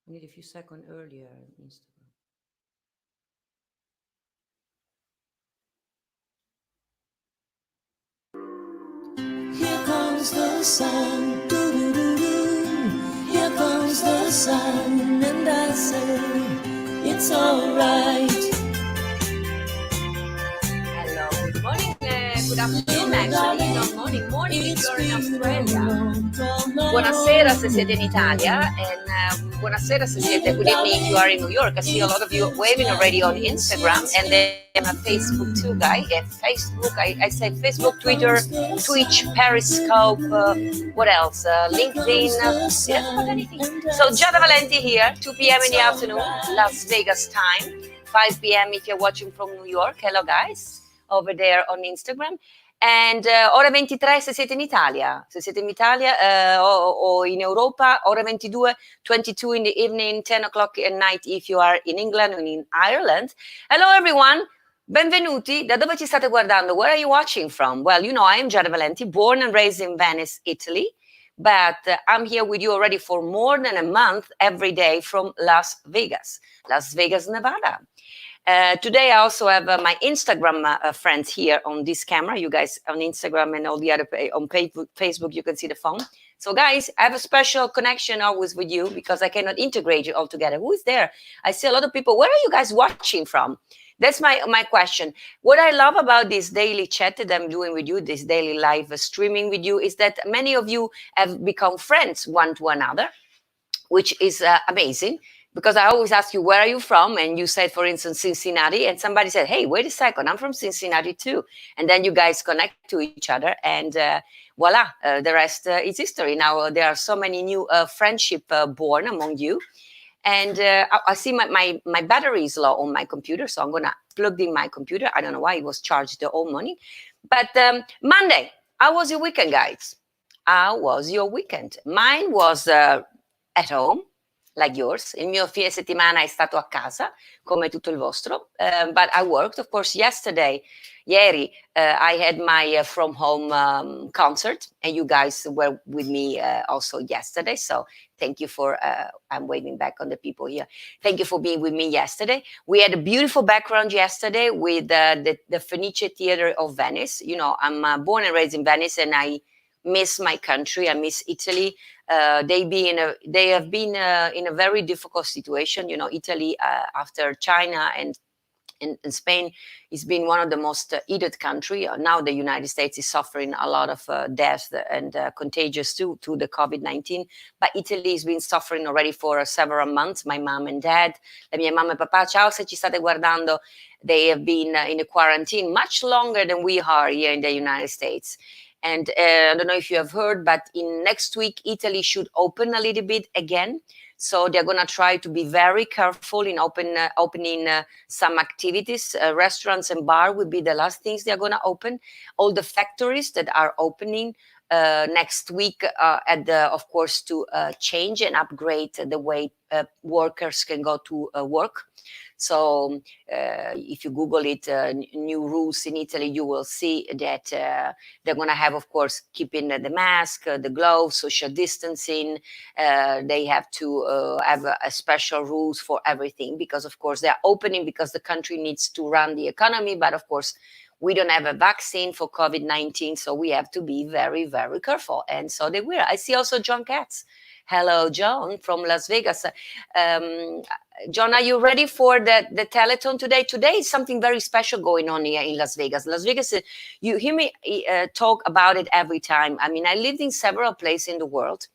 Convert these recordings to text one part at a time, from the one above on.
I need a few seconds earlier on Instagram. Here comes the sun, doo-doo-doo-doo. Here comes the sun, and I say it's alright. Hello, good morning, good afternoon actually, not morning, morning if you're in Australia. Buonasera se siete in Italia, and buonasera se siete, good evening if you are in New York. I see a lot of you waving already on Instagram, and then on Facebook too, guys. Yeah, Facebook, I say Facebook, Twitter, Twitch, Periscope, what else? LinkedIn, did I forget anything? So Giada Valenti here, 2 p.m. in the afternoon, Las Vegas time, 5 p.m. if you're watching from New York. Hello guys, over there on Instagram. And ore 23 se siete in Italia, o in Europa, ore 22, 22 in the evening, 10 o'clock at night if you are in England or in Ireland. Hello everyone, benvenuti. Da dove ci state guardando? Where are you watching from? Well, you know, I am Giada Valenti, born and raised in Venice, Italy, but I'm here with you already for more than a month every day from Las Vegas, Nevada. Today I also have my Instagram friends here on this camera. You guys on Instagram and all the other on Facebook, you can see the phone. So guys, I have a special connection always with you because I cannot integrate you all together. Who is there? I see a lot of people. Where are you guys watching from? That's my question. What I love about this daily chat that I'm doing with you, this daily live streaming with you, is that many of you have become friends one to another, which is amazing. Because I always ask you, where are you from? And you said, for instance, Cincinnati. And somebody said, hey, wait a second, I'm from Cincinnati too. And then you guys connect to each other. And voila, the rest is history. Now, there are so many new friendship born among you. And I see my battery is low on my computer. So I'm going to plug in my computer. I don't know why it was charged the whole morning. But Monday, how was your weekend, guys? How was your weekend? Mine was at home. Like yours. Il mio fine settimana è stato a casa, come tutto il vostro. But I worked, of course, ieri, I had my from home concert, and you guys were with me also yesterday. So thank you for, I'm waving back on the people here. Thank you for being with me yesterday. We had a beautiful background yesterday with the Fenice Theater of Venice. You know, I'm born and raised in Venice, and I miss my country. I miss Italy. They have been in a very difficult situation. You know, Italy after China and Spain has been one of the most heated country. Now the United States is suffering a lot of death and contagious to the COVID-19. But Italy has been suffering already for several months. My mom and dad, la mia mamma e papà, ciao se ci state guardando, they have been in a quarantine much longer than we are here in the United States. And I don't know if you have heard, but in next week, Italy should open a little bit again. So they're going to try to be very careful in opening some activities. Restaurants and bar will be the last things they're going to open. All the factories that are opening next week, of course, to change and upgrade the way workers can go to work. So if you Google it, new rules in Italy, you will see that they're going to have, of course, keeping the mask, the gloves, social distancing. They have to have a special rules for everything because, of course, they're opening because the country needs to run the economy. But, of course, we don't have a vaccine for COVID-19, so we have to be very, very careful. And so they will. I see also John Katz. Hello, John, from Las Vegas. John, are you ready for the telethon today? Today is something very special going on here in Las Vegas. Las Vegas, you hear me talk about it every time. I mean, I lived in several places in the world.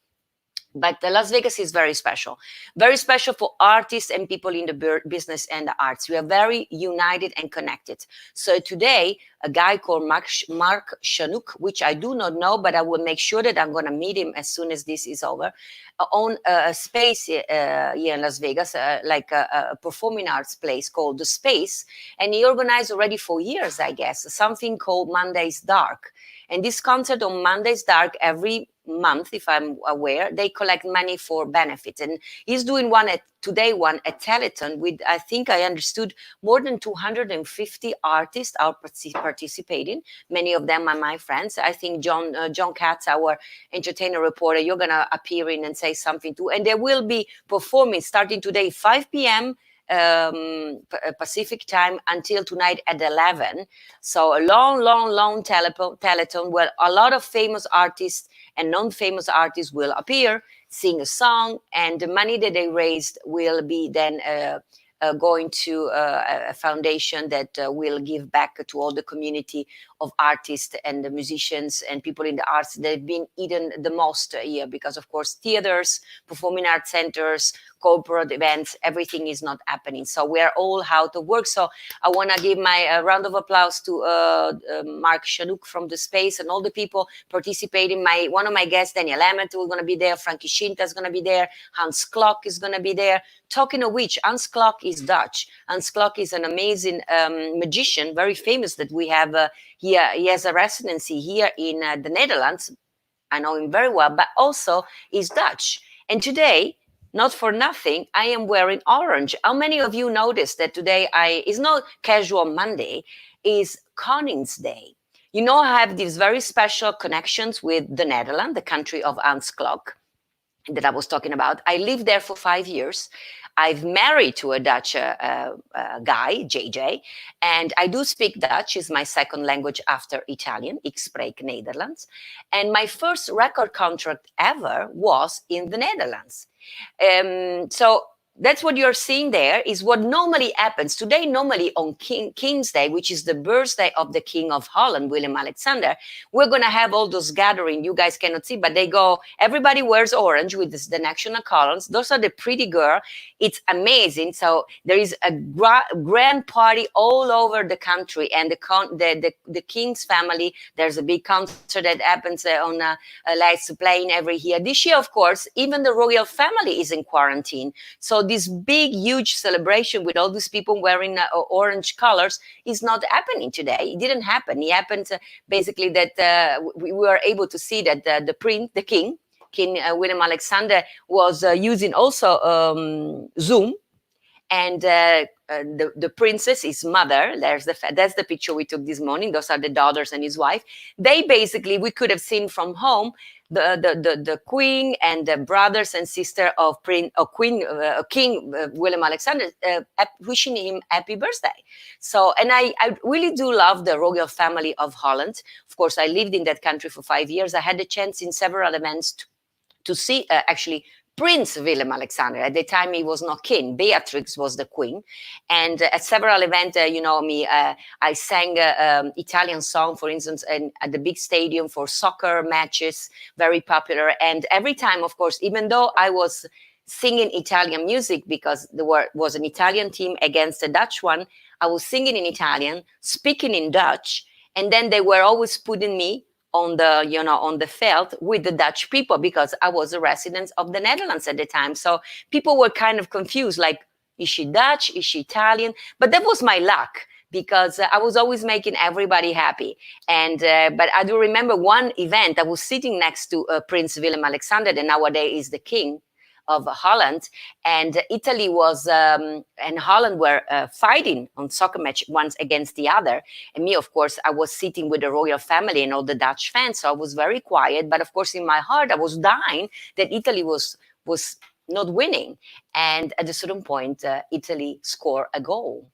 But Las Vegas is very special for artists and people in the business and the arts. We are very united and connected. So today, a guy called Mark Chanook, which I do not know, but I will make sure that I'm going to meet him as soon as this is over, own a space here in Las Vegas, like a performing arts place called The Space. And he organized already for years, I guess, something called Monday's Dark. And this concert on Monday's Dark every month, if I'm aware, they collect money for benefits. And he's doing one at telethon with, I think I understood, more than 250 artists are participating. Many of them are my friends. I think John Katz, our entertainer reporter, you're going to appear in and say something too. And they will be performing starting today, 5 p.m. Pacific time until tonight at 11. So a long telethon where a lot of famous artists and non-famous artists will appear, sing a song, and the money that they raised will be then going to a foundation that will give back to all the community of artists and the musicians and people in the arts that have been eaten the most here, because of course theaters, performing arts centers, corporate events, everything is not happening. So we are all out of work. So I want to give my round of applause to Mark Chanouk from The Space and all the people participating. One of my guests, Daniel Emmett, is going to be there. Frankie Shinta is going to be there. Hans Klok is going to be there. Talking of which, Hans Klok is Dutch. Hans Klok is an amazing magician, very famous, that we have here. He has a residency here in the Netherlands. I know him very well, but also is Dutch. And today, not for nothing, I am wearing orange. How many of you noticed that today is not casual Monday, is Koningsday? You know, I have these very special connections with the Netherlands, the country of Hans Klok that I was talking about. I lived there for 5 years. I've married to a Dutch guy, JJ, and I do speak Dutch. It's my second language after Italian. Ik spreek Nederlands. And my first record contract ever was in the Netherlands. So that's what you're seeing there, is what normally happens today. Normally on King's Day, which is the birthday of the King of Holland, Willem Alexander, we're going to have all those gatherings. You guys cannot see, but they go, everybody wears orange with the national colors. Those are the pretty girl. It's amazing. So there is a grand party all over the country, and the King's family, there's a big concert that happens on Leids playing every year. This year, of course, even the royal family is in quarantine. So this big, huge celebration with all these people wearing orange colors is not happening today. It didn't happen. It happened basically that we were able to see that the King William Alexander was using also Zoom, and the princess, his mother, that's the picture we took this morning. Those are the daughters and his wife. They basically, we could have seen from home the queen and the brothers and sister of King Willem Alexander wishing him happy birthday. So, and I really do love the royal family of Holland. Of course, I lived in that country for 5 years. I had the chance in several events to see actually Prince Willem Alexander. At the time, he was not king. Beatrix was the queen. And at several events, you know me, I sang Italian song, for instance, at the big stadium for soccer matches, very popular. And every time, of course, even though I was singing Italian music because there was an Italian team against a Dutch one, I was singing in Italian, speaking in Dutch, and then they were always putting me on the field with the Dutch people because I was a resident of the Netherlands at the time. So people were kind of confused, like, is she Dutch? Is she Italian? But that was my luck because I was always making everybody happy. And but I do remember one event, I was sitting next to Prince Willem Alexander, that nowadays is the king of Holland, and Italy was and Holland were fighting on soccer match once against the other. And me, of course, I was sitting with the royal family and all the Dutch fans, so I was very quiet. But of course, in my heart, I was dying that Italy was not winning. And at a certain point, Italy scored a goal,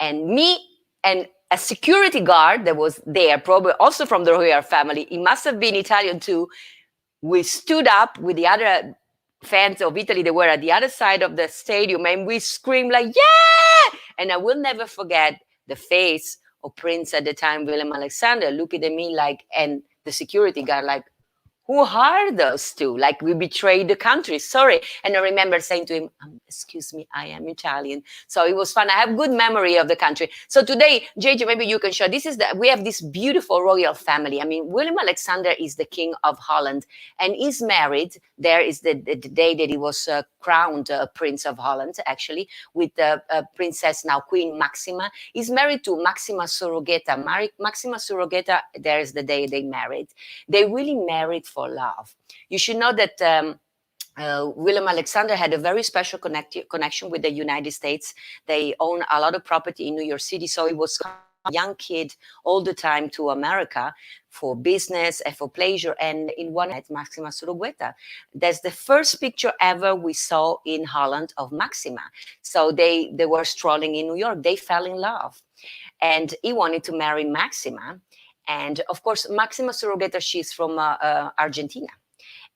and me and a security guard that was there, probably also from the royal family, he must have been Italian too. We stood up with the other fans of Italy. They were at the other side of the stadium, and we screamed like, yeah! And I will never forget the face of Prince at the time, Willem Alexander, looking at me like, and the security guard like, who are those two? Like, we betrayed the country, sorry. And I remember saying to him, excuse me, I am Italian. So it was fun. I have good memory of the country. So today, JJ, maybe you can show, we have this beautiful royal family. I mean, Willem Alexander is the king of Holland, and he's married. There is the day that he was crowned Prince of Holland, actually, with Princess, now Queen Maxima. He's married to Maxima Surrogatta. Maxima Surrogatta, there is the day they married. They really married for for love. You should know that William Alexander had a very special connection with the United States. They own a lot of property in New York City, so he was a young kid all the time to America for business and for pleasure. And in one night, Maxima Surugueta. That's the first picture ever we saw in Holland of Maxima. So they were strolling in New York. They fell in love, and he wanted to marry Maxima. And of course, Maxima Surugueta, she's from Argentina.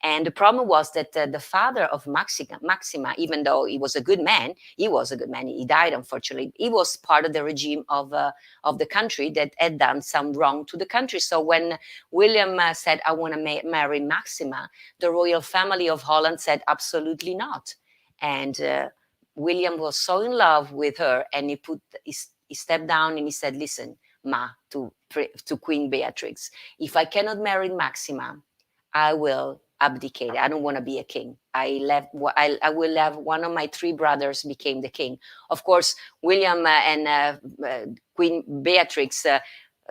And the problem was that the father of Maxima, even though he was a good man, he died, unfortunately. He was part of the regime of the country that had done some wrong to the country. So when William said, I want to marry Maxima, the royal family of Holland said, absolutely not. And William was so in love with her, and he stepped down and he said, listen, Ma, to Queen Beatrix, if I cannot marry Maxima, I will abdicate. I don't want to be a king. I will have one of my three brothers became the king. Of course, William and Queen Beatrix,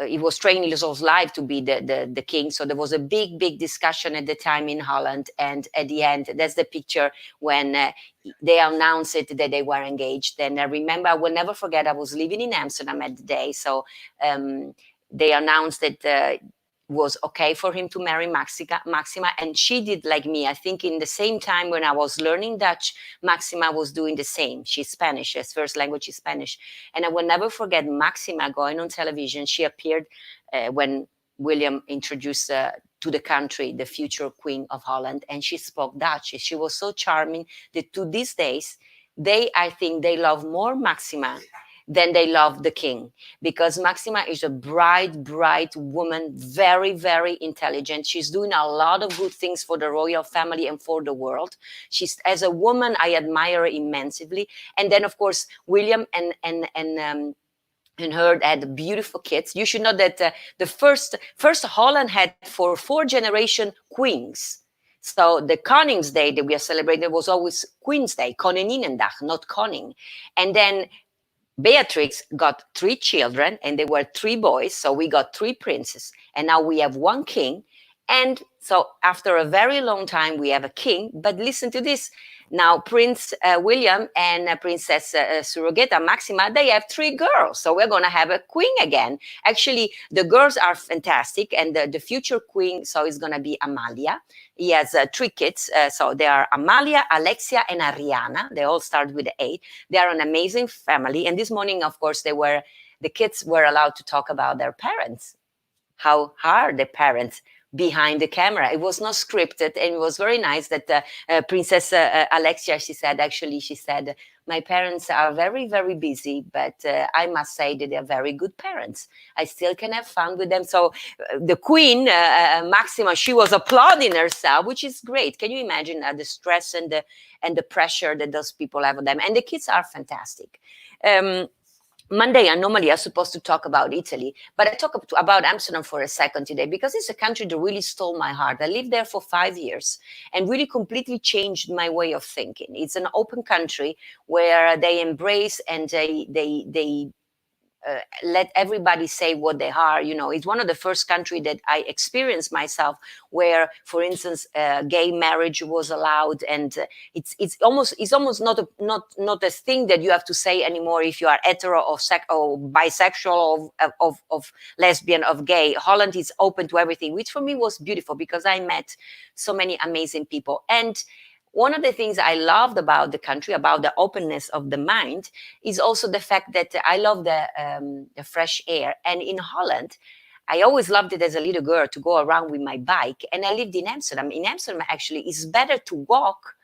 he was training his whole life to be the king. So there was a big discussion at the time in Holland. And at the end, that's the picture when they announced it that they were engaged. And I remember, I will never forget, I was living in Amsterdam at the day. So they announced that was okay for him to marry Maxima, and she did like me. I think in the same time when I was learning Dutch, Maxima was doing the same. She's Spanish, his first language is Spanish. And I will never forget Maxima going on television. She appeared when William introduced to the country the future Queen of Holland, and she spoke Dutch. She was so charming that to these days, I think they love more Maxima than they love the king, because Maxima is a bright woman, very intelligent. She's doing a lot of good things for the royal family and for the world. She's, as a woman, I admire her immensely. And then, of course, William and her had beautiful kids. You should know that the first Holland had for 4 generation queens. So the Koningsday that we are celebrating was always Queen's Day, Koninginnedag, not Koning. And then Beatrix got 3 children, and they were 3 boys. So we got 3 princes, and now we have 1 king. And so after a very long time, we have a king. But listen to this. Now, Prince William and Princess Surrogata Maxima, they have 3 girls. So we're going to have a queen again. Actually, the girls are fantastic. And the future queen, so it's going to be Amalia. He has 3 kids. So they are Amalia, Alexia, and Ariana. They all start with A. They are an amazing family. And this morning, of course, the kids were allowed to talk about their parents. How are the parents behind the camera? It was not scripted, and it was very nice that Princess Alexia, she said, my parents are very busy, but I must say that they're very good parents. I still can have fun with them. So the queen, Maxima, she was applauding herself, which is great. Can you imagine the stress and the pressure that those people have on them? And the kids are fantastic. Monday, I normally are supposed to talk about Italy, but I talk about Amsterdam for a second today because it's a country that really stole my heart. I lived there for 5 years and really completely changed my way of thinking. It's an open country where they embrace and they let everybody say what they are. You know, it's one of the first countries that I experienced myself where, for instance, gay marriage was allowed, and it's almost not a thing that you have to say anymore if you are hetero or bisexual or of lesbian, of gay. Holland is open to everything, which for me was beautiful because I met so many amazing people. And one of the things I loved about the country, about the openness of the mind, is also the fact that I love the fresh air. And in Holland, I always loved it as a little girl to go around with my bike. And I lived in Amsterdam. In Amsterdam, actually, it's better to walk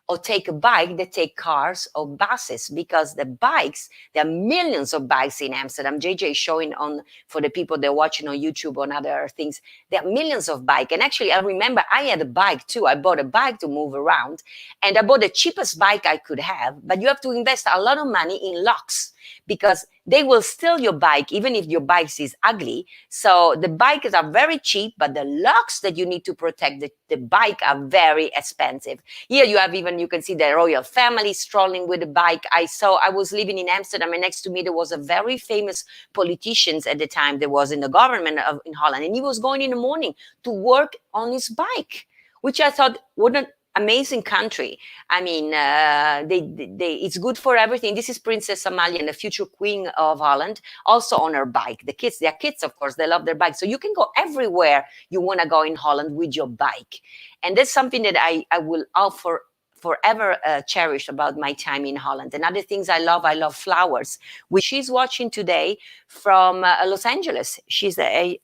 or take a bike than take cars or buses, because the bikes, there are millions of bikes in Amsterdam. JJ is showing on, for the people that are watching on YouTube and other things, there are millions of bikes. And actually, I remember I had a bike too. I bought a bike to move around, and I bought the cheapest bike I could have, but you have to invest a lot of money in locks. because they will steal your bike even if your bike is ugly. So the bikes are very cheap, but the locks that you need to protect the bike are very expensive. Here you have even, you can see the royal family strolling with the bike. I was living in Amsterdam, and next to me there was a very famous politician at the time that was in the government in Holland, and he was going in the morning to work on his bike, which I thought, what an amazing country. I mean, it's good for everything. This is Princess Amalia, the future queen of Holland, also on her bike. Their kids, of course, they love their bike. So you can go everywhere you want to go in Holland with your bike. And that's something that I will offer forever cherish about my time in Holland. And other things I love flowers, which she's watching today from Los Angeles. She's at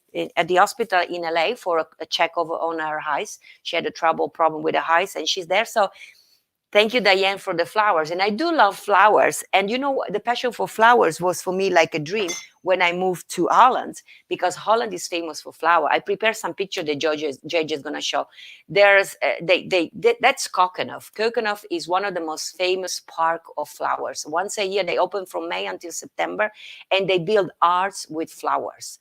the hospital in LA for a check on her eyes. She had a problem with her eyes, and she's there. So thank you, Diane, for the flowers. And I do love flowers. And you know, the passion for flowers was for me like a dream when I moved to Holland, because Holland is famous for flower. I prepared some picture that George is going to show. There's that's Keukenhof. Keukenhof is one of the most famous park of flowers. Once a year, they open from May until September, and they build arts with flowers.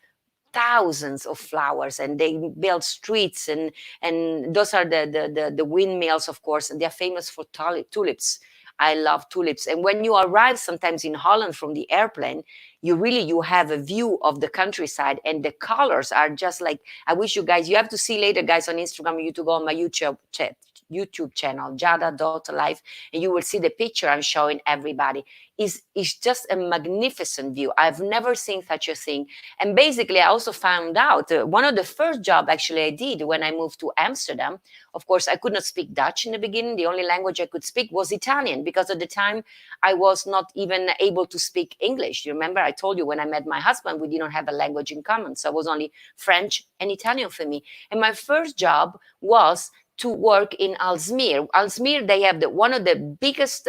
Thousands of flowers, and they build streets, and those are the windmills, of course, and they're famous for tulips. I love tulips. And when you arrive sometimes in Holland from the airplane, you have a view of the countryside, and the colors are just like, I wish you have to see later, guys, on Instagram. You to go on my YouTube channel, Giada.life, and you will see the picture I'm showing everybody. Is just a magnificent view. I've never seen such a thing. And basically, I also found out one of the first job actually I did when I moved to Amsterdam. Of course, I could not speak Dutch in the beginning. The only language I could speak was Italian, because at the time I was not even able to speak English. You remember I told you when I met my husband, we didn't have a language in common. So it was only French and Italian for me. And my first job was to work in Aalsmeer. Aalsmeer, they have one of the biggest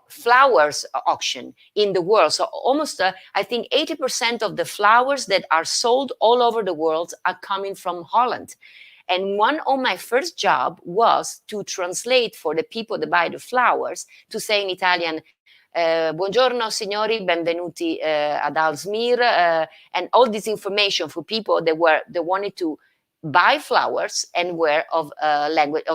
flowers auction in the world. So almost, I think 80% of the flowers that are sold all over the world are coming from Holland. And one of my first job was to translate for the people that buy the flowers, to say in Italian, buongiorno signori, benvenuti ad Aalsmeer, and all this information for people that wanted to buy flowers and were of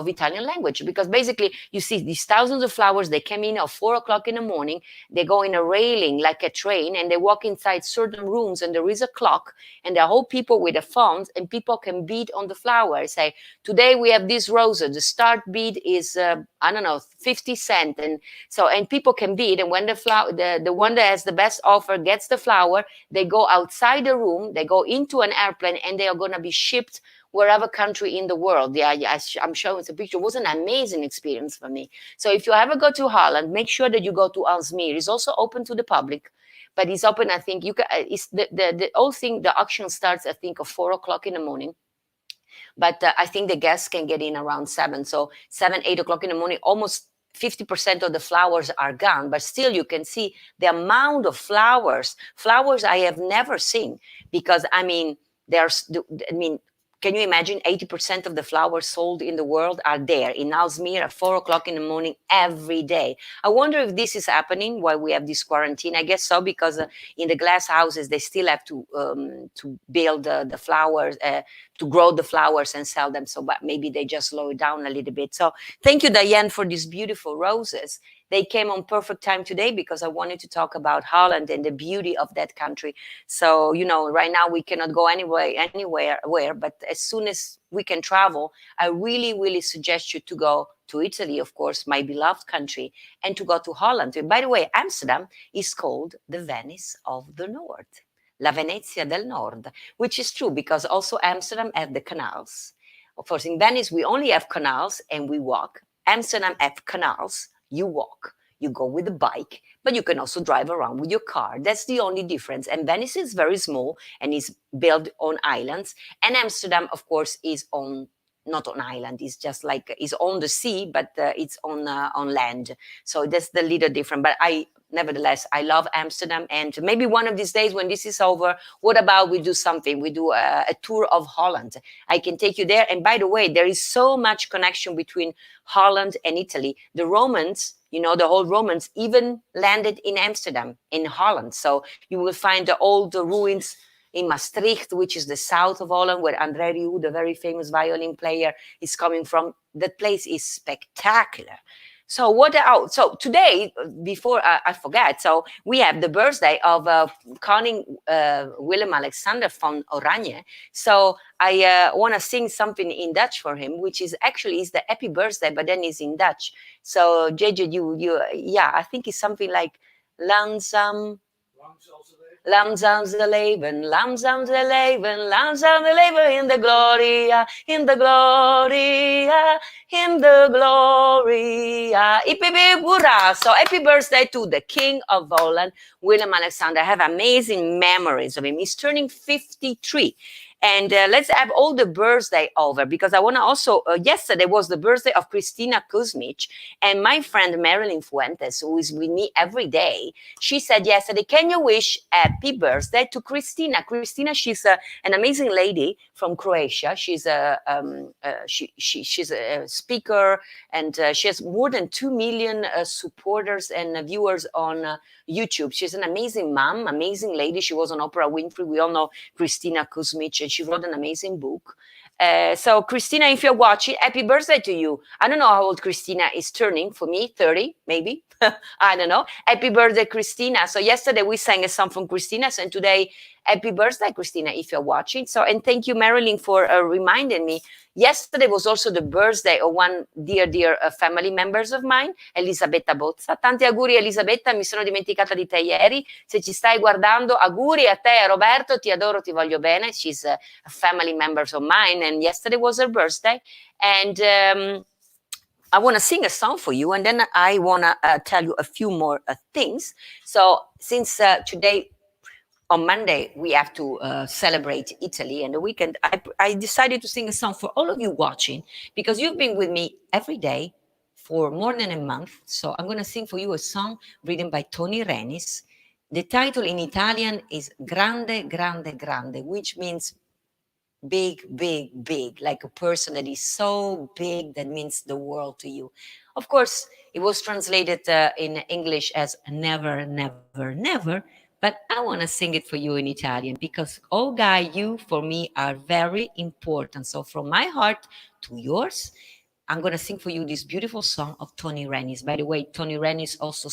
Italian language, because basically you see these thousands of flowers. They came in at 4 o'clock in the morning. They go in a railing like a train, and they walk inside certain rooms, and there is a clock, and there are whole people with the phones, and people can bid on the flowers. Say, today we have this rose. The start bid is 50 cents, and people can bid, and when the one that has the best offer gets the flower, they go outside the room, they go into an airplane, and they are going to be shipped wherever country in the world. I'm showing the picture. It was an amazing experience for me. So if you ever go to Holland, make sure that you go to Aalsmeer. It's also open to the public, but it's open, I think, you can, it's the whole thing, the auction starts, I think, at 4 o'clock in the morning. But I think the guests can get in around 7. So 7, 8 o'clock in the morning, almost 50% of the flowers are gone, but still you can see the amount of flowers I have never seen, because can you imagine 80% of the flowers sold in the world are there in Aalsmeer at 4 o'clock in the morning every day? I wonder if this is happening while we have this quarantine. I guess so, because in the glass houses, they still have to build the flowers, to grow the flowers and sell them. So but maybe they just slow it down a little bit. So thank you, Diane, for these beautiful roses. They came on perfect time today, because I wanted to talk about Holland and the beauty of that country. So, right now we cannot go anywhere, but as soon as we can travel, I really, really suggest you to go to Italy, of course, my beloved country, and to go to Holland. And by the way, Amsterdam is called the Venice of the North, La Venezia del Nord, which is true, because also Amsterdam has the canals. Of course, in Venice, we only have canals and we walk. Amsterdam has canals. You walk, you go with a bike, but you can also drive around with your car. That's the only difference. And Venice is very small and is built on islands. And Amsterdam, of course, is not on island. It's just like, it's on the sea, but it's on land. So that's the little difference. But nevertheless, I love Amsterdam. And maybe one of these days when this is over, what about we do something? We do a tour of Holland. I can take you there. And by the way, there is so much connection between Holland and Italy. The Romans, the whole Romans even landed in Amsterdam, in Holland. So you will find the old ruins in Maastricht, which is the south of Holland, where André Rieu, the very famous violin player, is coming from. That place is spectacular. So so today, before I forget, so we have the birthday of Koning Willem-Alexander van Oranje. So I want to sing something in Dutch for him, which is the happy birthday, but then it's in Dutch. So JJ, I think it's something like Langzaam. Langzaam ze leven, langzaam ze leven, langzaam ze leven in the gloria, in the gloria, in the gloria. So happy birthday to the King of Holland, Willem-Alexander. I have amazing memories of him. He's turning 53. And let's have all the birthday over, because I want to also, yesterday was the birthday of Christina Kuzmic, and my friend Marilyn Fuentes, who is with me every day, she said yesterday, can you wish happy birthday to Christina? Christina, she's an amazing lady from Croatia. She's she's a speaker, and she has more than 2 million supporters and viewers on YouTube. She's an amazing mom, amazing lady. She was on Oprah Winfrey. We all know Christina Kuzmic, and she wrote an amazing book. So Christina, if you're watching, happy birthday to you. I don't know how old Christina is turning. For me, 30, maybe. I don't know. Happy birthday, Christina. So yesterday we sang a song from Christina. So and today, happy birthday, Christina, if you're watching. So, and thank you, Marilyn, for reminding me. Yesterday was also the birthday of one dear family members of mine, Elisabetta Bozza. Tanti auguri, Elisabetta, mi sono dimenticata di te ieri. Se ci stai guardando, auguri a te, Roberto, ti adoro, ti voglio bene. She's a family member of mine, and yesterday was her birthday. And I want to sing a song for you, and then I want to tell you a few more things. So since today, on Monday, we have to celebrate Italy, and the weekend, I decided to sing a song for all of you watching, because you've been with me every day for more than a month. So I'm going to sing for you a song written by Tony Renis. The title in Italian is Grande, Grande, Grande, which means big, big, big, like a person that is so big that means the world to you. Of course, it was translated in English as never, never, never. But I want to sing it for you in Italian, because, oh, Guy, you, for me, are very important. So from my heart to yours, I'm going to sing for you this beautiful song of Tony Renis. By the way, Tony Renis also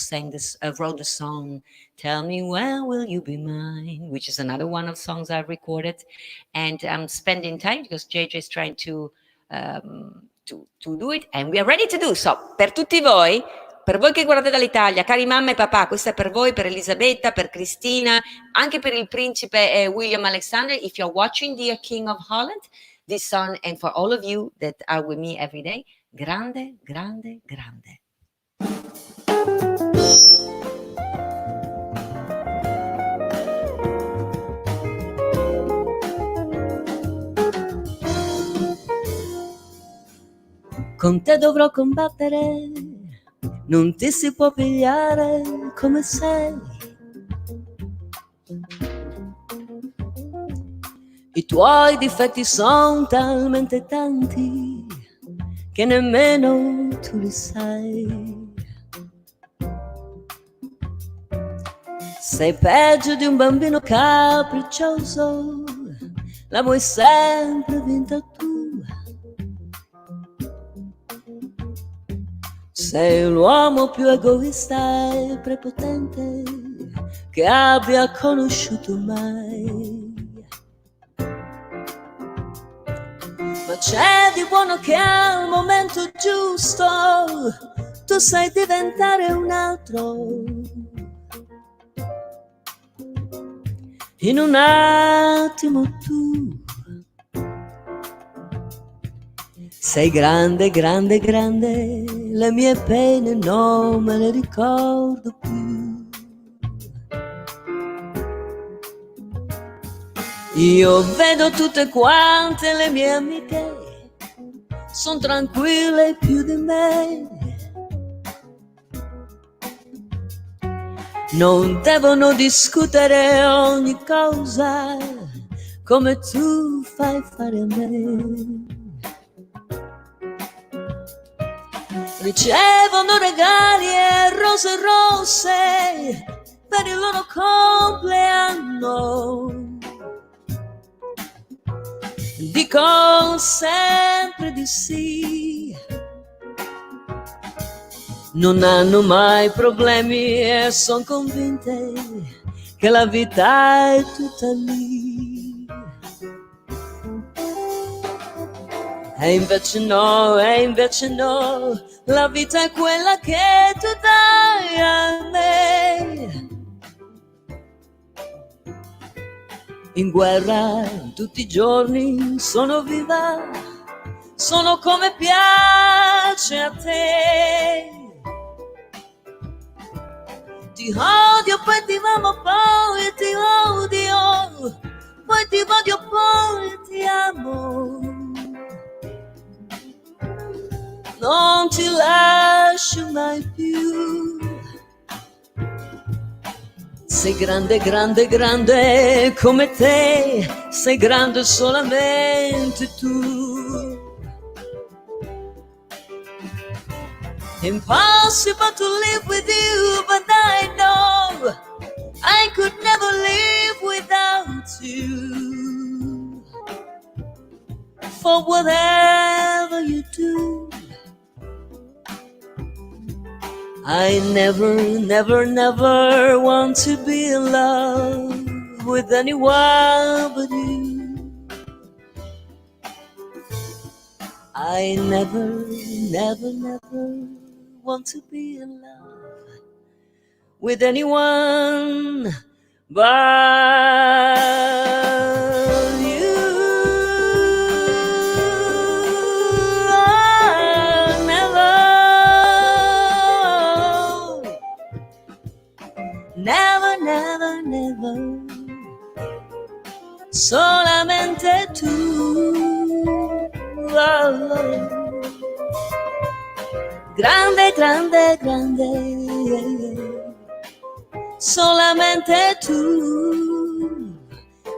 wrote the song, Tell Me When Will You Be Mine, which is another one of songs I've recorded. And I'm spending time because JJ is trying to do it, and we are ready to do so. Per tutti voi, per voi che guardate dall'Italia, cari mamma e papà, questa è per voi, per Elisabetta, per Cristina, anche per il principe William Alexander, if you're watching, dear King of Holland, this song, and for all of you that are with me every day, Grande, Grande, Grande. Con te dovrò combattere, non ti si può pigliare come sei. I tuoi difetti sono talmente tanti che nemmeno tu li sai. Sei peggio di un bambino capriccioso, la vuoi sempre vinta tu. Sei l'uomo più egoista e prepotente che abbia conosciuto mai. Ma c'è di buono che al momento giusto tu sai diventare un altro. In un attimo tu sei grande, grande, grande, le mie pene non me le ricordo più. Io vedo tutte quante le mie amiche, son tranquille più di me. Non devono discutere ogni cosa come tu fai fare a me. Ricevono regali e rose rosse per il loro compleanno. Dico sempre di sì. Non hanno mai problemi e son convinte che la vita è tutta lì. E invece no, la vita è quella che tu dai a me. In guerra tutti i giorni sono viva, sono come piace a te. Ti odio, poi ti amo, poi ti odio, poi ti odio, poi ti amo. Non ti lascio mai più. Sei grande, grande, grande come te, sei grande solamente tu. Impossible to live with you, but I know I could never live without you. For whatever you do, I never, never, never want to be in love with anyone but you. I never, never, never want to be in love with anyone but you. Never, never, never, solamente tu. Oh. Grande, grande, grande, solamente tu.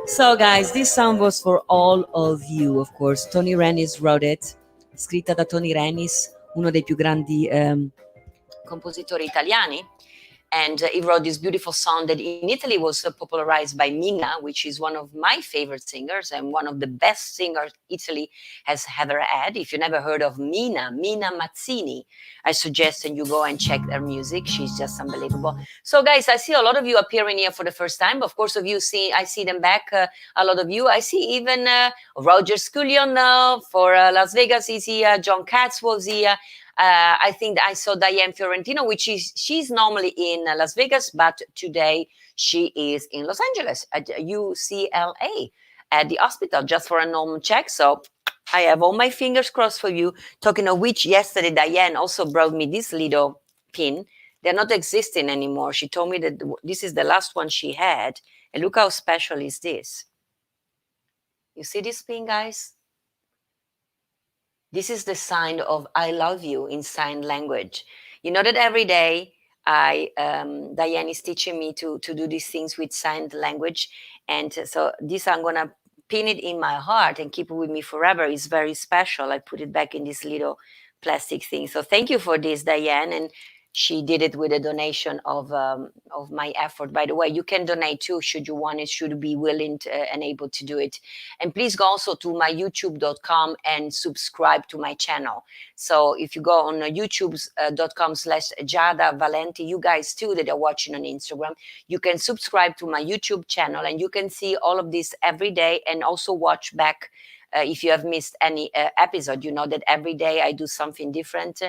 So guys, this song was for all of you, of course. Tony Rennis wrote it, scritta da Tony Rennis, uno dei più grandi compositori italiani. And he wrote this beautiful song that in Italy was popularized by Mina, which is one of my favorite singers and one of the best singers Italy has ever had. If you never heard of Mina Mazzini, I suggest that you go and check their music. She's just unbelievable. So guys, I see a lot of you appearing here for the first time. Of course, I see them back, a lot of you. I see even Roger Scullion for Las Vegas is here. John Katz was here. I think I saw Diane Fiorentino, she's normally in Las Vegas, but today she is in Los Angeles at UCLA at the hospital just for a normal check. So I have all my fingers crossed for you. Talking of which, yesterday Diane also brought me this little pin. They're not existing anymore. She told me that this is the last one she had. And look how special is this. You see this pin, guys? This is the sign of I love you in sign language. You know that every day Diane is teaching me to do these things with sign language. And so this I'm going to pin it in my heart and keep it with me forever. It's very special. I put it back in this little plastic thing. So thank you for this, Diane. And she did it with a donation of my effort. By the way, you can donate too, should you want it, should be willing to, and able to do it. And please go also to my youtube.com and subscribe to my channel. So if you go on youtube.com/Giada Valenti, you guys too that are watching on Instagram, you can subscribe to my YouTube channel and you can see all of this every day and also watch back. If you have missed any episode, you know that every day I do something different.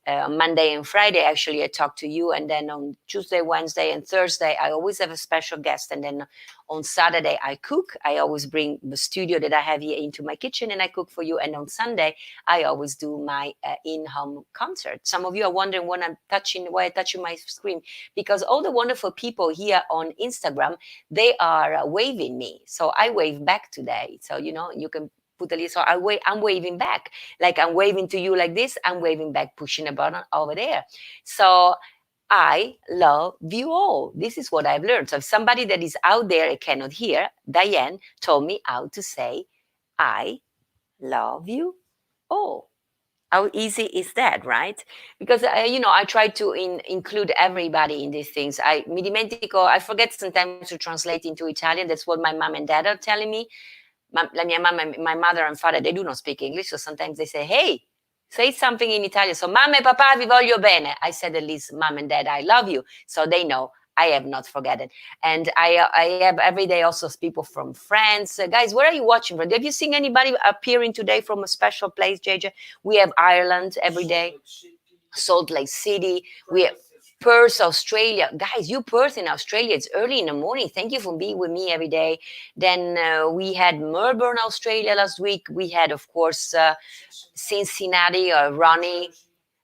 Monday and Friday, actually, I talk to you. And then on Tuesday, Wednesday, and Thursday, I always have a special guest. And then on Saturday, I cook. I always bring the studio that I have here into my kitchen and I cook for you. And on Sunday, I always do my in-home concert. Some of you are wondering why I'm touching my screen, because all the wonderful people here on Instagram, they are waving me. So I wave back today. So, you know, you can put a list. So I'm waving back. Like I'm waving to you like this. I'm waving back, pushing a button over there. So I love you all. This is what I've learned. So if somebody that is out there and cannot hear, Diane told me how to say, I love you all. How easy is that, right? Because I try to include everybody in these things. Mi dimentico, I forget sometimes to translate into Italian. That's what my mom and dad are telling me. La mia mamma, my mother and father, they do not speak English, so sometimes they say, "Hey, say something in Italian." So, mamma e papà, vi voglio bene. I said at least, "Mom and dad, I love you," so they know. I have not forgotten, and I have every day also people from France. Guys, where are you watching from? Have you seen anybody appearing today from a special place, JJ? We have Ireland every day, Salt Lake City. We have Perth, Australia. Guys, you Perth in Australia, it's early in the morning. Thank you for being with me every day. Then we had Melbourne, Australia last week. We had, of course, Cincinnati, Ronnie,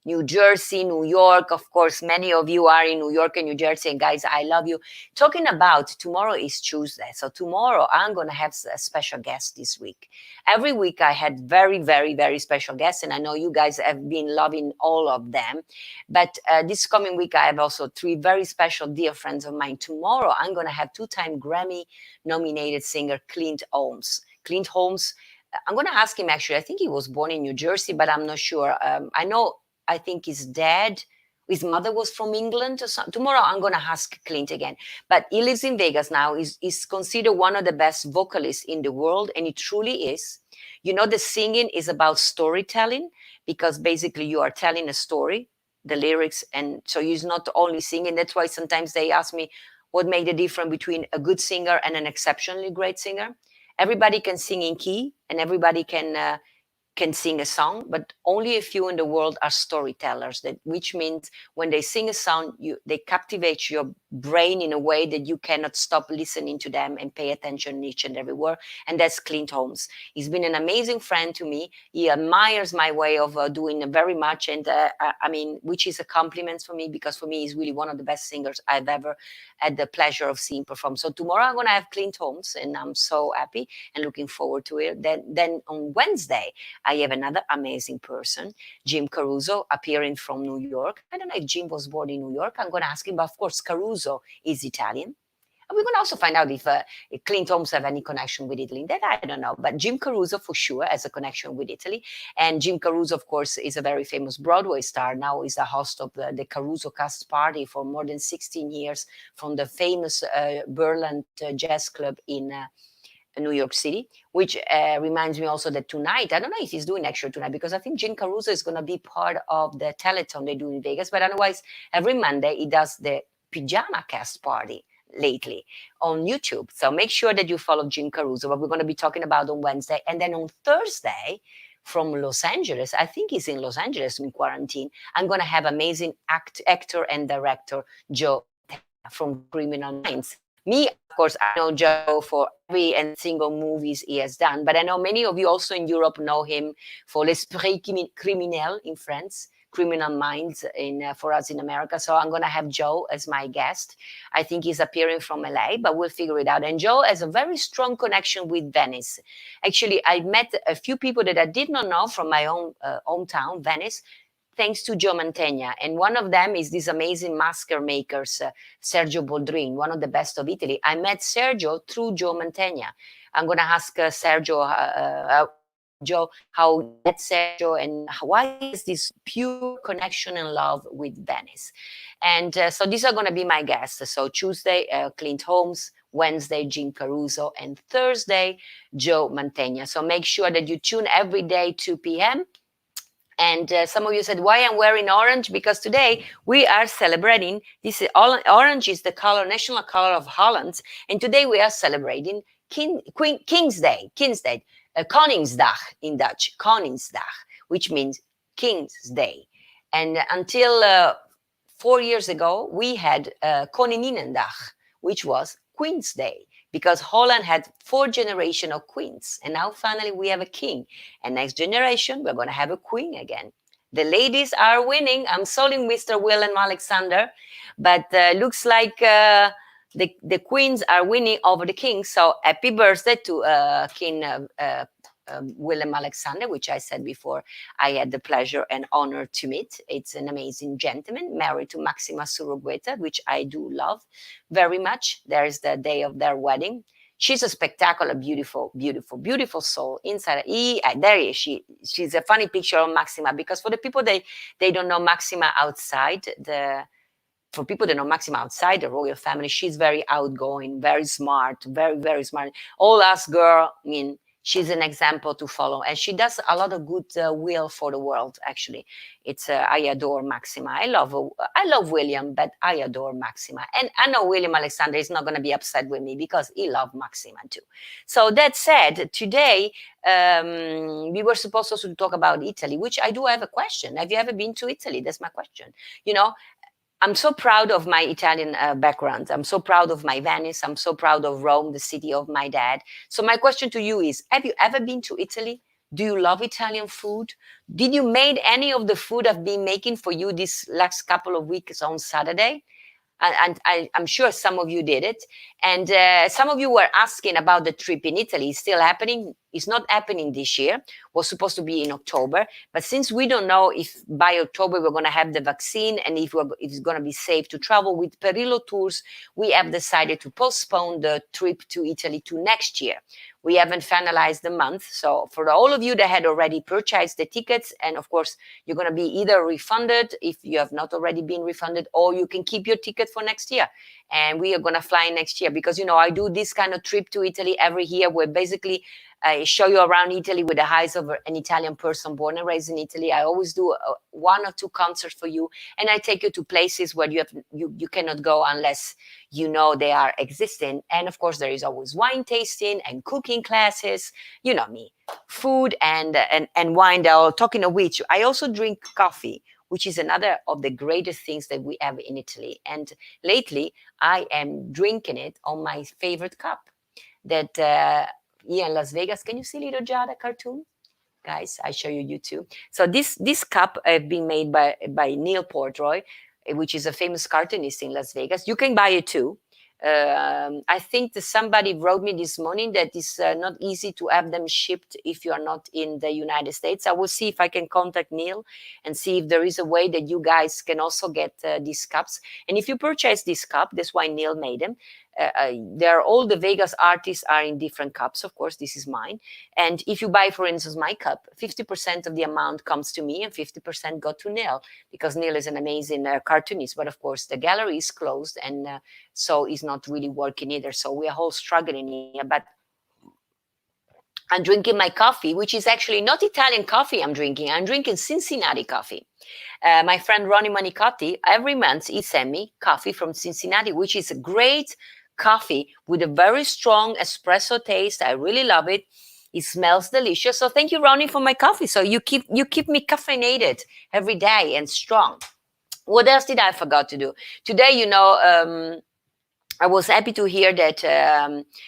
New Jersey, New York. Of course, many of you are in New York and New Jersey. And guys, I love you. Talking about tomorrow is Tuesday. So tomorrow I'm going to have a special guest this week. Every week I had very, very, very special guests. And I know you guys have been loving all of them. But this coming week, I have also three very special dear friends of mine. Tomorrow I'm going to have two-time Grammy nominated singer Clint Holmes. Clint Holmes, I'm going to ask him actually. I think he was born in New Jersey, but I'm not sure. I think his dad, his mother was from England or something. Tomorrow I'm going to ask Clint again. But he lives in Vegas now. He's considered one of the best vocalists in the world, and he truly is. The singing is about storytelling because basically you are telling a story, the lyrics, and so he's not only singing. That's why sometimes they ask me what made the difference between a good singer and an exceptionally great singer. Everybody can sing in key, and everybody can sing a song, but only a few in the world are storytellers. Which means when they sing a song, they captivate your brain in a way that you cannot stop listening to them and pay attention each and every word. And that's Clint Holmes. He's been an amazing friend to me. He admires my way of doing very much, and which is a compliment for me because for me he's really one of the best singers I've ever had the pleasure of seeing perform. So tomorrow I'm going to have Clint Holmes, and I'm so happy and looking forward to it. Then on Wednesday, I have another amazing person, Jim Caruso, appearing from New York. I don't know if Jim was born in New York. I'm going to ask him, but of course, Caruso is Italian. And we're going to also find out if Clint Holmes have any connection with Italy. That I don't know. But Jim Caruso, for sure, has a connection with Italy. And Jim Caruso, of course, is a very famous Broadway star. Now he's the host of the Caruso Cast Party for more than 16 years from the famous Berland Jazz Club in New York City, which reminds me also that tonight, I don't know if he's doing extra tonight because I think Jim Caruso is going to be part of the Telethon they do in Vegas. But otherwise, every Monday he does the Pajama Cast Party lately on YouTube. So make sure that you follow Jim Caruso, what we're going to be talking about on Wednesday. And then on Thursday, from Los Angeles, I think he's in Los Angeles in quarantine, I'm going to have amazing actor and director Joe from Criminal Minds. Me, of course, I know Joe for every and single movies he has done, but I know many of you also in Europe know him for L'Esprit Criminel in France, Criminal Minds for us in America. So I'm going to have Joe as my guest. I think he's appearing from LA, but we'll figure it out. And Joe has a very strong connection with Venice. Actually, I met a few people that I did not know from my own hometown, Venice, thanks to Joe Mantegna. And one of them is this amazing masker makers, Sergio Boldrin, one of the best of Italy. I met Sergio through Joe Mantegna. I'm going to ask Sergio, Joe, how you met Sergio and why is this pure connection and love with Venice. And so these are going to be my guests. So Tuesday, Clint Holmes, Wednesday, Jim Caruso, and Thursday, Joe Mantegna. So make sure that you tune every day, 2 p.m. And some of you said, why I'm wearing orange? Because today we are celebrating, orange is the color, national color of Holland. And today we are celebrating King's Day, Koningsdag in Dutch, Koningsdag, which means King's Day. And until 4 years ago, we had Koninginnedag, which was Queen's Day, because Holland had 4 generations of queens. And now finally we have a king. And next generation, we're going to have a queen again. The ladies are winning. I'm sorry, Mr. Willem Alexander, but looks like the queens are winning over the king. So happy birthday to King Willem Alexander, which I said before, I had the pleasure and honor to meet. It's an amazing gentleman married to Maxima Surugueta, which I do love very much. There's the day of their wedding. She's a spectacular, beautiful, beautiful, beautiful soul inside. There he is. She's a funny picture of Maxima, because for the people they don't know Maxima outside the. For people that know Maxima outside the royal family, she's very outgoing, very smart, very, very smart. All us girl, I mean, she's an example to follow, and she does a lot of good will for the world. Actually, it's I adore Maxima. I love William, but I adore Maxima, and I know William Alexander is not going to be upset with me because he loved Maxima too. So that said, today we were supposed also to talk about Italy, which I do have a question. Have you ever been to Italy? That's my question. You know, I'm so proud of my Italian background. I'm so proud of my Venice. I'm so proud of Rome, the city of my dad. So my question to you is, have you ever been to Italy? Do you love Italian food? Did you made any of the food I've been making for you this last couple of weeks on Saturday? And I'm sure some of you did it. And some of you were asking about the trip in Italy. It's still happening. It's not happening this year. It was supposed to be in October. But since we don't know if by October we're going to have the vaccine and if it's going to be safe to travel with Perillo Tours, we have decided to postpone the trip to Italy to next year. We haven't finalized the month. So for all of you that had already purchased the tickets, and of course, you're going to be either refunded if you have not already been refunded, or you can keep your ticket for next year. And we are going to fly next year because, you know, I do this kind of trip to Italy every year where basically I show you around Italy with the eyes of an Italian person born and raised in Italy. I always do one or two concerts for you, and I take you to places where you cannot go unless you know they are existing. And of course, there is always wine tasting and cooking classes. You know me, food and wine. Talking of which, I also drink coffee, which is another of the greatest things that we have in Italy. And lately, I am drinking it on my favorite cup that. Here in Las Vegas, can you see little Giada cartoon? Guys, I show you YouTube. So this cup have been made by Neil Portroy, which is a famous cartoonist in Las Vegas. You can buy it too. I think that somebody wrote me this morning that it's not easy to have them shipped if you are not in the United States. I will see if I can contact Neil and see if there is a way that you guys can also get these cups. And if you purchase this cup, that's why Neil made them. All the Vegas artists are in different cups. Of course, this is mine. And if you buy, for instance, my cup, 50% of the amount comes to me and 50% go to Neil, because Neil is an amazing cartoonist. But of course, the gallery is closed, and so it's not really working either. So we are all struggling here. But I'm drinking my coffee, which is actually not Italian coffee I'm drinking Cincinnati coffee. My friend Ronnie Manicotti, every month he sends me coffee from Cincinnati, which is a great coffee with a very strong espresso taste. I really love it. It smells delicious. So thank you, Ronnie, for my coffee. So you keep me caffeinated every day and strong. What else did I forgot to do? Today, you know, I was happy to hear that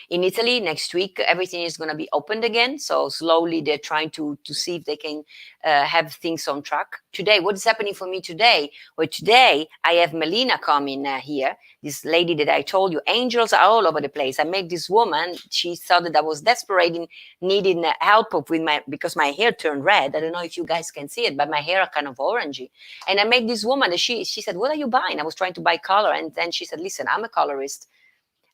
in Italy next week everything is going to be opened again. So slowly they're trying to see if they can have things on track. Today, what is happening for me today? Well, today I have Melina coming here. This lady that I told you, angels are all over the place. I met this woman. She thought that I was desperate in needing help with because my hair turned red. I don't know if you guys can see it, but my hair are kind of orangey. And I met this woman. And she said, "What are you buying?" I was trying to buy color, and then she said, "Listen, I'm a colorist.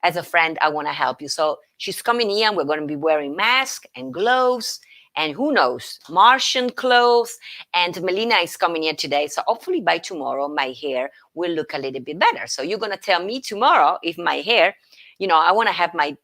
As a friend, I want to help you." So she's coming here, and we're going to be wearing masks and gloves and who knows, Martian clothes. And Melina is coming here today. So hopefully by tomorrow, my hair will look a little bit better. So you're going to tell me tomorrow if my hair, I want to have my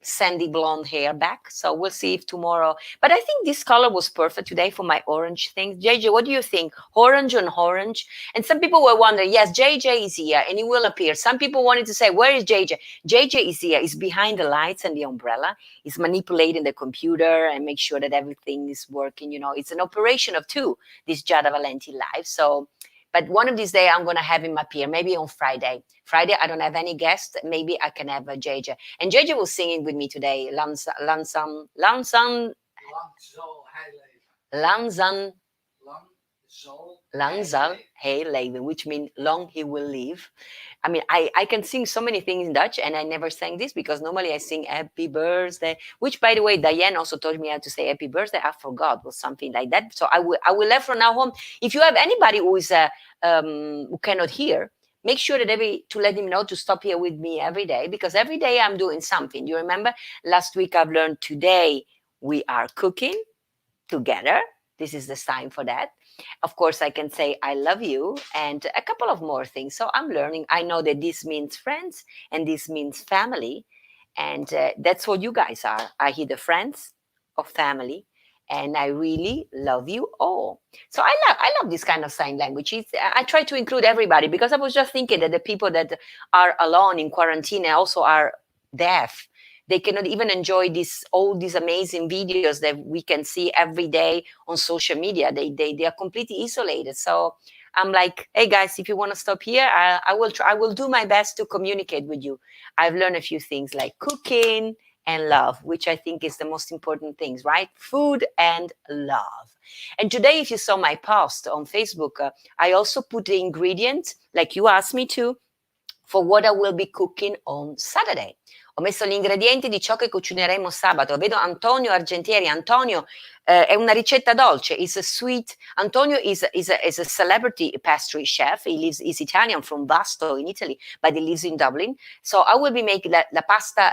sandy blonde hair back. So we'll see if tomorrow, but I think this color was perfect today for my orange thing. JJ, what do you think? Orange on orange. And some people were wondering, yes, JJ is here and he will appear. Some people wanted to say, where is JJ? JJ is here. He's behind the lights and the umbrella. He's manipulating the computer and make sure that everything is working. It's an operation of two, this Giada Valenti live. So, but one of these days, I'm going to have him appear, maybe on Friday. Friday, I don't have any guests. Maybe I can have JJ. And JJ will sing it with me today. Lanzan. Lang zal hij leven, which means long he will live. I mean, I can sing so many things in Dutch, and I never sang this because normally I sing happy birthday, which, by the way, Diane also taught me how to say happy birthday. I forgot, was something like that. So I will let from now on. If you have anybody who is who cannot hear, make sure that to let him know to stop here with me every day, because every day I'm doing something. You remember last week I've learned today we are cooking together. This is the sign for that. Of course, I can say I love you and a couple of more things. So I'm learning. I know that this means friends and this means family. And that's what you guys are. I hear the friends of family. And I really love you all. So I love this kind of sign language. I try to include everybody because I was just thinking that the people that are alone in quarantine also are deaf. They cannot even enjoy all these amazing videos that we can see every day on social media. They are completely isolated. So I'm like, hey guys, if you want to stop here, I will try. I will do my best to communicate with you. I've learned a few things like cooking and love, which I think is the most important things, right? Food and love. And today, if you saw my post on Facebook, I also put the ingredients, like you asked me to, for what I will be cooking on Saturday. Ho messo gli ingredienti di ciò che cucineremo sabato. Vedo Antonio Argentieri. Antonio è una ricetta dolce. It's a sweet. Antonio is a celebrity pastry chef. He's Italian from Vasto in Italy, but he lives in Dublin. So I will be making la pasta,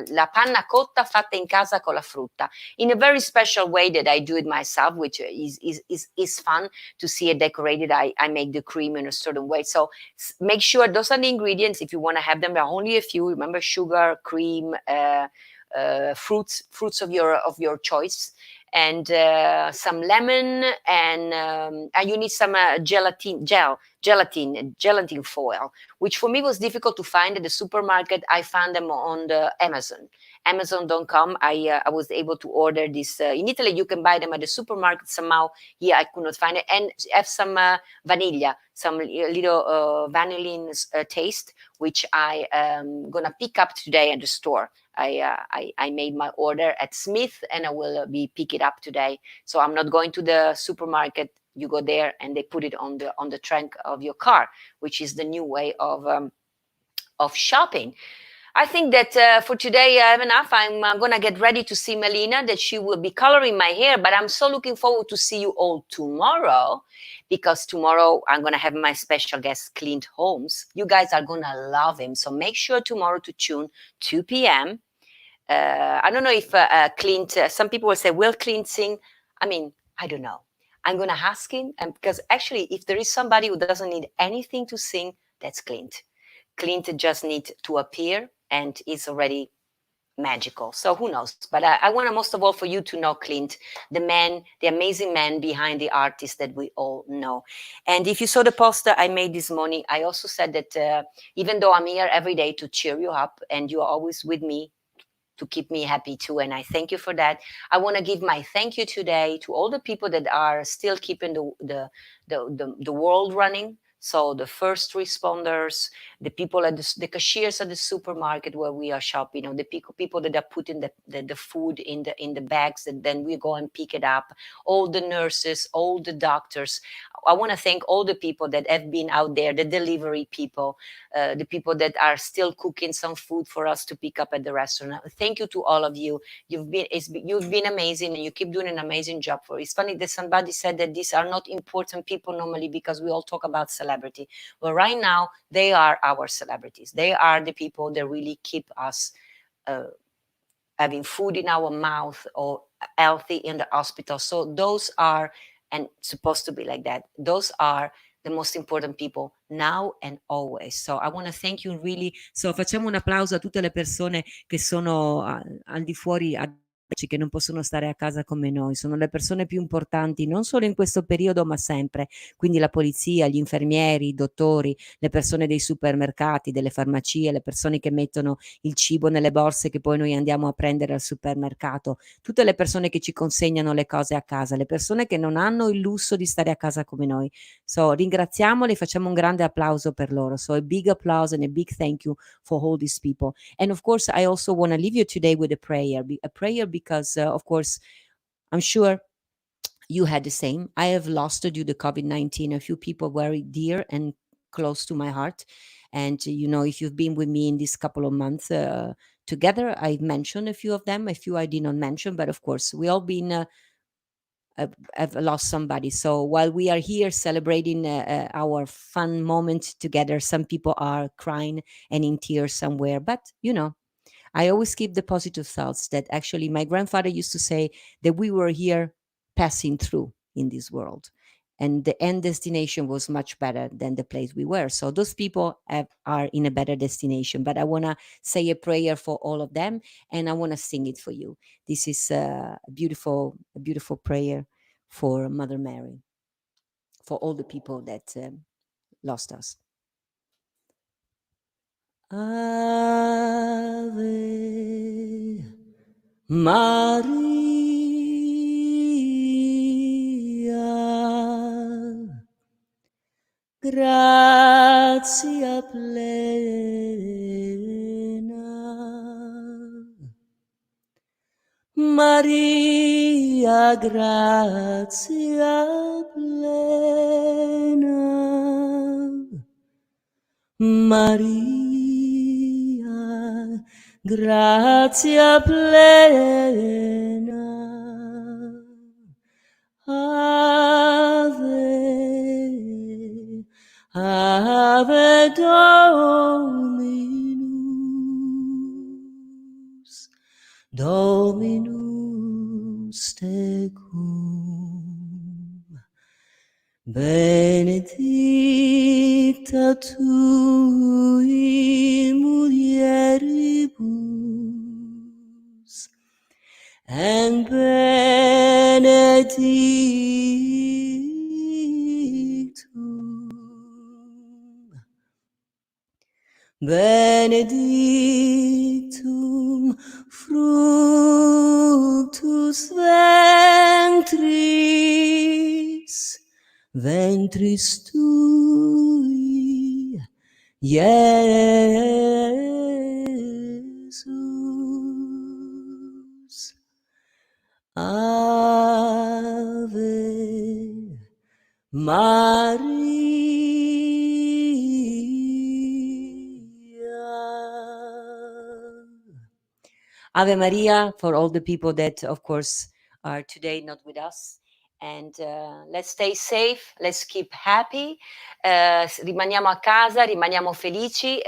la panna cotta fatta in casa con la frutta in a very special way that I do it myself, which is fun to see it decorated. I make the cream in a certain way. So make sure those are the ingredients. If you want to have them, there are only a few. Remember, sugar, cream, fruits of your choice, and some lemon, and you need some gelatin foil, which for me was difficult to find at the supermarket. I found them on the Amazon.com. I was able to order this. In Italy, you can buy them at the supermarket. Somehow here I could not find it. And have some vanilla, some little vanillin taste, which I am gonna pick up today at the store. I made my order at Smith, and I will be pick it up today. So I'm not going to the supermarket. You go there and they put it on the trunk of your car, which is the new way of shopping. I think that for today I have enough. I'm gonna get ready to see Melina, that she will be coloring my hair, but I'm so looking forward to see you all tomorrow, because tomorrow I'm gonna have my special guest, Clint Holmes. You guys are gonna love him. So make sure tomorrow to tune 2 p.m. I don't know if Clint, some people will say, will Clint sing? I mean, I don't know. I'm gonna ask him, because actually, if there is somebody who doesn't need anything to sing, that's Clint. Clint just needs to appear, and it's already magical. So who knows? But I want to most of all for you to know Clint, the man, the amazing man behind the artist that we all know. And if you saw the poster I made this morning, I also said that even though I'm here every day to cheer you up, and you are always with me to keep me happy too, and I thank you for that. I want to give my thank you today to all the people that are still keeping the world running. So the first responders, the people at the cashiers at the supermarket where we are shopping, the people that are putting the food in the bags, that then we go and pick it up, all the nurses, all the doctors. I want to thank all the people that have been out there, the delivery people, the people that are still cooking some food for us to pick up at the restaurant. Thank you to all of you. You've been amazing, and you keep doing an amazing job for it. It's funny that somebody said that these are not important people normally, because we all talk about celebrity. Well, right now, they are our celebrities. They are the people that really keep us having food in our mouth or healthy in the hospital. So those are, and supposed to be like that, those are the most important people now and always. So I want to thank you really. So facciamo un applauso a tutte le persone che sono al di fuori, che non possono stare a casa come noi. Sono le persone più importanti, non solo in questo periodo, ma sempre. Quindi la polizia, gli infermieri, i dottori, le persone dei supermercati, delle farmacie, le persone che mettono il cibo nelle borse che poi noi andiamo a prendere al supermercato, tutte le persone che ci consegnano le cose a casa, le persone che non hanno il lusso di stare a casa come noi. So ringraziamoli, facciamo un grande applauso per loro. So a big applause and a big thank you for all these people. And of course, I also want to leave you today with a prayer because of course, I'm sure you had the same. I have lost due to COVID-19 a few people very dear and close to my heart. And, if you've been with me in this couple of months together, I mentioned a few of them, a few I did not mention, but of course, we all been have lost somebody. So while we are here celebrating our fun moment together, some people are crying and in tears somewhere. But, I always keep the positive thoughts that actually my grandfather used to say that we were here passing through in this world. And the end destination was much better than the place we were. So those people are in a better destination. But I want to say a prayer for all of them, and I want to sing it for you. This is a beautiful prayer for Mother Mary, for all the people that lost us. Ave Maria, grazia plena. Maria, grazia plena. Maria, grazia plena. Ave, Ave Dominus, Dominus tecum, benedicta tui mulieribus, and benedictum fructus ventris tui, Jesus. Ave Maria. Ave Maria for all the people that, of course, are today not with us. And let's stay safe, let's keep happy, rimaniamo a casa, rimaniamo felici,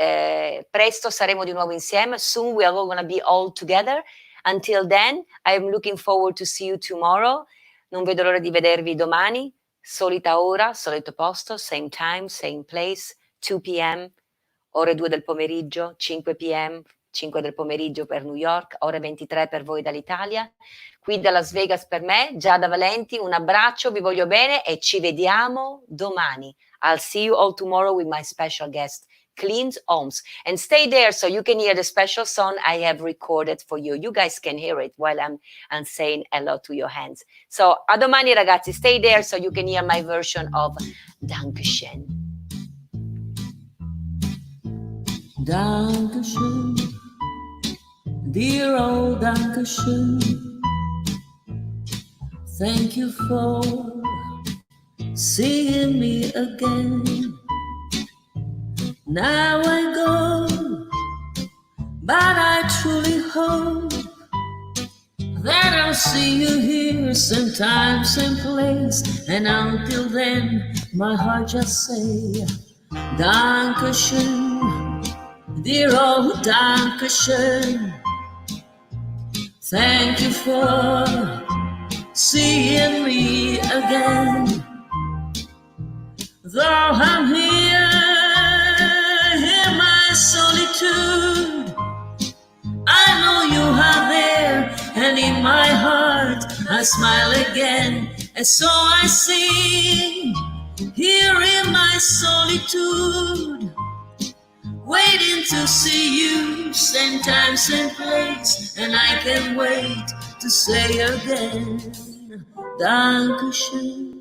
presto saremo di nuovo insieme, soon we are all going to be all together. Until then, I am looking forward to see you tomorrow, non vedo l'ora di vedervi domani, solita ora, solito posto, same time, same place, 2 p.m., ore 2 del pomeriggio, 5 p.m., 5 del pomeriggio per New York, ore 23 per voi dall'Italia. Qui da Las Vegas per me, Giada Valenti, un abbraccio, vi voglio bene e ci vediamo domani. I'll see you all tomorrow with my special guest, Clint Holmes. And stay there so you can hear the special song I have recorded for you. You guys can hear it while I'm saying hello to your hands. So, a domani ragazzi, stay there so you can hear my version of Dankeschön. Dankeschön, dear old Dankeschön. Thank you for seeing me again. Now I go, but I truly hope that I'll see you here sometime, same place. And until then, my heart just say, Dankeschön, dear old Dankeschön. Thank you for seeing me again. Though I'm here in my solitude, I know you are there, and in my heart I smile again. And so I sing here in my solitude, waiting to see you, same time, same place. And I can't wait to say again, Dankeschön,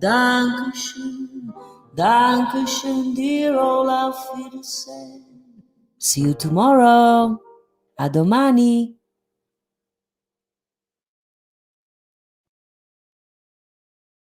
Dankeschön, Dankeschön, dear old Auf Wiedersehen. See you tomorrow. A domani.